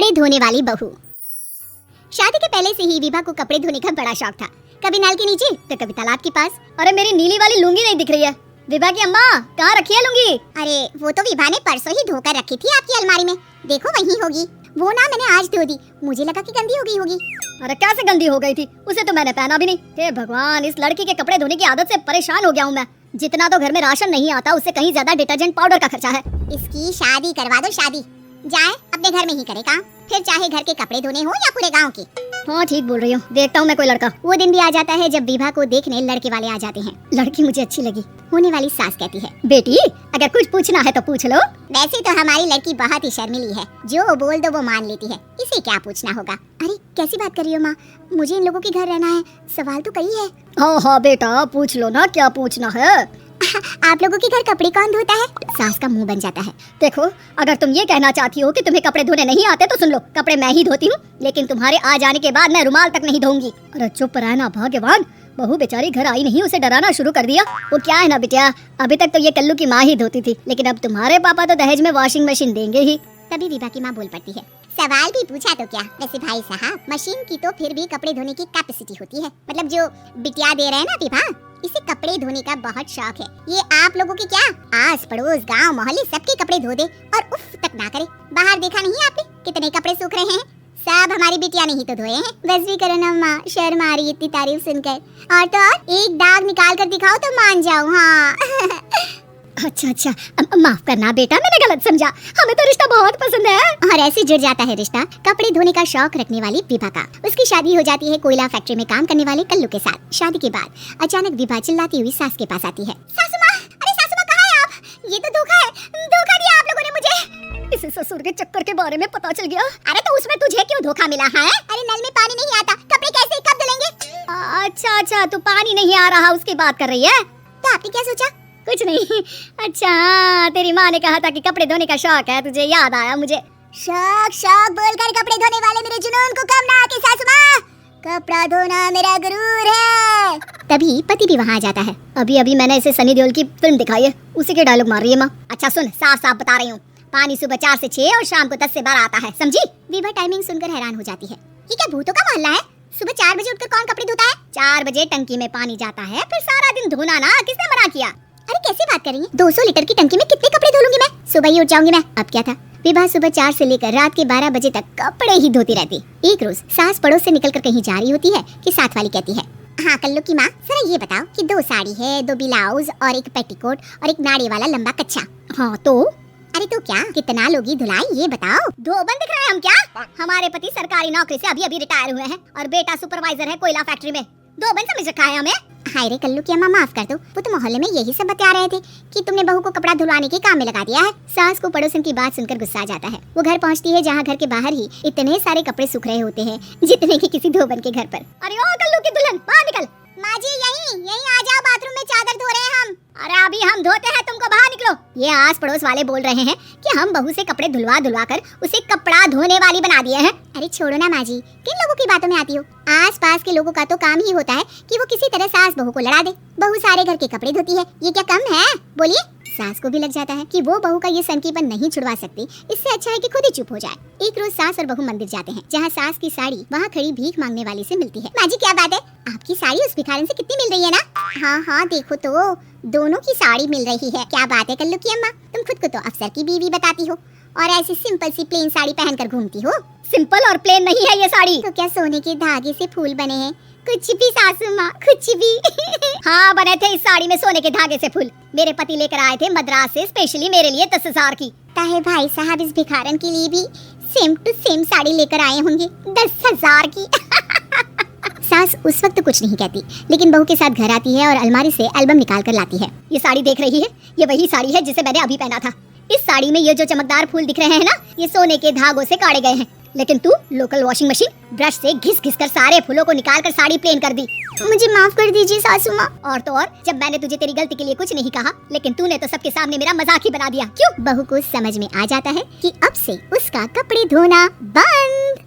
कपड़े धोने वाली बहू। शादी के पहले से ही विभा को कपड़े धोने का बड़ा शौक था। कभी नल के नीचे तो कभी तालाब के पास। अरे मेरी नीली वाली लुंगी नहीं दिख रही है। विभा की अम्मा कहाँ रखी है लुंगी? अरे वो तो विभा ने परसों ही धोकर रखी थी आपकी अलमारी में, देखो वहीं होगी। वो ना मैंने आज धो दी, मुझे लगा कि गंदी हो गई होगी। अरे कैसे गंदी हो गई थी? उसे तो मैंने पहना भी नहीं। हे भगवान, इस लड़की के कपड़े धोने की आदत से परेशान हो गया हूँ मैं। जितना तो घर में राशन नहीं आता उससे कहीं ज्यादा डिटर्जेंट पाउडर का खर्चा है। इसकी शादी करवा दो, शादी जाए अपने घर में ही करे काम, फिर चाहे घर के कपड़े धोने हो या पूरे गांव के। हाँ ठीक बोल रही हूँ, देखता हूँ मैं कोई लड़का। वो दिन भी आ जाता है जब विभा को देखने लड़के वाले आ जाते हैं। लड़की मुझे अच्छी लगी। होने वाली सास कहती है, बेटी अगर कुछ पूछना है तो पूछ लो। वैसे तो हमारी लड़की बहुत ही शर्मीली है, जो बोल दो वो मान लेती है, इसे क्या पूछना होगा। अरे कैसी बात कर रही हो माँ, मुझे इन लोगों के घर रहना है, सवाल तो कई है। हाँ हाँ बेटा पूछ लो ना, क्या पूछना है। आप लोगों के घर कपड़े कौन धोता है? सास का मुंह बन जाता है। देखो अगर तुम ये कहना चाहती हो कि तुम्हें कपड़े धोने नहीं आते तो सुन लो, कपड़े मैं ही धोती हूँ, लेकिन तुम्हारे आ जाने के बाद मैं रुमाल तक नहीं धोऊंगी। अरे चुप रहना भगवान, बहू बेचारी घर आई नहीं, उसे डराना शुरू कर दिया। वो क्या है ना बिटिया, अभी तक तो ये कल्लू की माँ ही धोती थी, लेकिन अब तुम्हारे पापा तो दहेज में वॉशिंग मशीन देंगे ही। तभी विभा की माँ बोल पड़ती है, सवाल भी पूछा तो क्या। वैसे भाई साहब, मशीन की तो फिर भी कपड़े धोने की कैपेसिटी होती है, मतलब जो बिटिया दे रहे हैं ना विभा, इसे कपड़े धोने का बहुत शौक है। ये आप लोगों के क्या आस पड़ोस गांव मोहल्ले सबके कपड़े धो दे और उफ तक ना करे। बाहर देखा नहीं आपने कितने कपड़े सूख रहे हैं? सब हमारी बिटिया ने ही तो धोए हैं। बस भी करो ना माँ, शर्म आ रही इतनी तारीफ सुनकर। और तो और एक दाग निकाल कर दिखाओ तो मान जाओ। हाँ अच्छा माफ करना बेटा, मैंने गलत समझा, हमें तो रिश्ता बहुत पसंद है। और ऐसे जुड़ जाता है रिश्ता कपड़े धोने का शौक रखने वाली विभा का। उसकी शादी हो जाती है कोयला फैक्ट्री में काम करने वाले कल्लू के साथ। शादी के बाद अचानक विभा चिल्लाती हुई सास के पास आती है, सासू माँ, अरे सासू माँ कहाँ है आप? ये तो धोखा है, धोखा दिया आप लोगों ने मुझे। इसे ससुर के चक्कर के बारे में पता चल गया। अरे तो उसमें तुझे क्यों धोखा मिला है? अरे नल में पानी नहीं आता, कपड़े कैसे कब धुलेंगे? अच्छा तू पानी नहीं आ रहा उसकी बात कर रही है? तो आपने क्या सोचा? कुछ नहीं। अच्छा तेरी माँ ने कहा था कि कपड़े धोने का शौक है, तुझे याद आया मुझे। शौक बोलकर कपड़े धोने वाले मेरे जुनून को कम ना आके सासू माँ, कपड़ा धोना मेरा गुरूर है। तभी पति भी वहाँ आ जाता है। अभी मैंने इसे सनी देओल की फिल्म दिखाई है, उसी के डायलॉग मार रही है माँ। अच्छा सुन, साफ बता रही हूँ, पानी सुबह 4 से 6 और शाम को 10 से 12 आता है, समझी? विभा टाइमिंग सुनकर हैरान हो जाती है। ये क्या भूतों का मोहल्ला है? सुबह 4 बजे उठकर कौन कपड़े धोता है? 4 बजे टंकी में पानी जाता है, फिर सारा दिन धोना ना, किसने मना किया? अरे कैसे बात कर रही हैं? 200 लीटर की टंकी में कितने कपड़े धो लूंगी मैं? सुबह ही उठ जाऊंगी मैं। अब क्या था, विभा सुबह 4 से लेकर रात के 12 बजे तक कपड़े ही धोती रहती। एक रोज सास पड़ोस से निकलकर कहीं जा रही होती है कि साथ वाली कहती है, हाँ कल्लू की माँ, जरा ये बताओ कि 2 साड़ी है, 2 ब्लाउज और एक पेटीकोट और एक नाड़ी वाला लंबा कच्छा। हाँ तो? अरे तो क्या, कितना लोगी धुलाई ये बताओ? धोबन दिख रहे हैं हम क्या? हमारे पति सरकारी नौकरी से अभी रिटायर हुए हैं और बेटा सुपरवाइजर है कोयला फैक्ट्री में। धोबन समझ रखा है हमें? हाय रे कल्लू की अम्मा, माफ कर दो, वो तो मोहल्ले में यही सब बता रहे थे कि तुमने बहू को कपड़ा धुलवाने के काम में लगा दिया है। सास को पड़ोसन की बात सुनकर गुस्सा आ जाता है। वो घर पहुंचती है जहाँ घर के बाहर ही इतने सारे कपड़े सूख रहे होते हैं जितने कि किसी धोबन के घर पर। अरे ओ कल्लू की दुल्हन, बाहर निकल। माँ जी यहीं आ जाओ, बाथरूम में चादर धो रहे हैं हम। अरे अभी हम धोते हैं, तुमको बाहर निकलो। ये आस पड़ोस वाले बोल रहे हैं कि हम बहू से कपड़े धुलवा कर उसे कपड़ा धोने वाली बना दिए हैं। अरे छोड़ो ना माँ जी, किन लोगों की बातों में आती हो? आस पास के लोगों का तो काम ही होता है कि वो किसी तरह सास बहू को लड़ा दे। बहू सारे घर के कपड़े धोती है, ये क्या कम है? बोलिए। सास को भी लग जाता है कि वो बहू का ये संकीपन नहीं छुड़वा सकती, इससे अच्छा है कि खुद ही चुप हो जाए। एक रोज सास और बहू मंदिर जाते हैं, जहाँ सास की साड़ी वहाँ खड़ी भीख मांगने वाली से मिलती है। माँ जी क्या बात है, आपकी साड़ी उस भिखारन से कितनी मिल रही है ना? हाँ देखो तो दोनों की साड़ी मिल रही है। क्या बात है कल्लू की अम्मा, तुम खुद को तो अफसर की बीवी बताती हो और ऐसी सिंपल सी प्लेन साड़ी पहनकर घूमती हो। सिंपल और प्लेन नहीं है ये साड़ी। तो क्या सोने के धागे से फूल बने हैं? कुछ भी सासू माँ, कुछ भी। हाँ बने थे इस साड़ी में सोने के धागे से फूल। मेरे पति लेकर आए थे मद्रास से स्पेशली मेरे लिए 10,000 की। ताहे भाई साहब इस भिखारन के लिए भी सेम टू सेम साड़ी लेकर आए होंगे 10,000 की। सास उस वक्त कुछ नहीं कहती, लेकिन बहू के साथ घर आती है और अलमारी से एल्बम निकाल कर लाती है। ये साड़ी देख रही है, ये वही साड़ी है जिसे मैंने अभी पहना था। इस साड़ी में ये जो चमकदार फूल दिख रहे हैं ना, ये सोने के धागों से काटे गए हैं, लेकिन तू लोकल वॉशिंग मशीन ब्रश से घिस कर सारे फूलों को निकाल कर साड़ी प्लेन कर दी। मुझे माफ कर दीजिए सासू माँ। और तो और, जब मैंने तुझे तेरी गलती के लिए कुछ नहीं कहा, लेकिन तूने तो सबके सामने मेरा मजाक ही बना दिया। क्यों? बहू को समझ में आ जाता है कि अब से उसका कपड़े धोना बंद।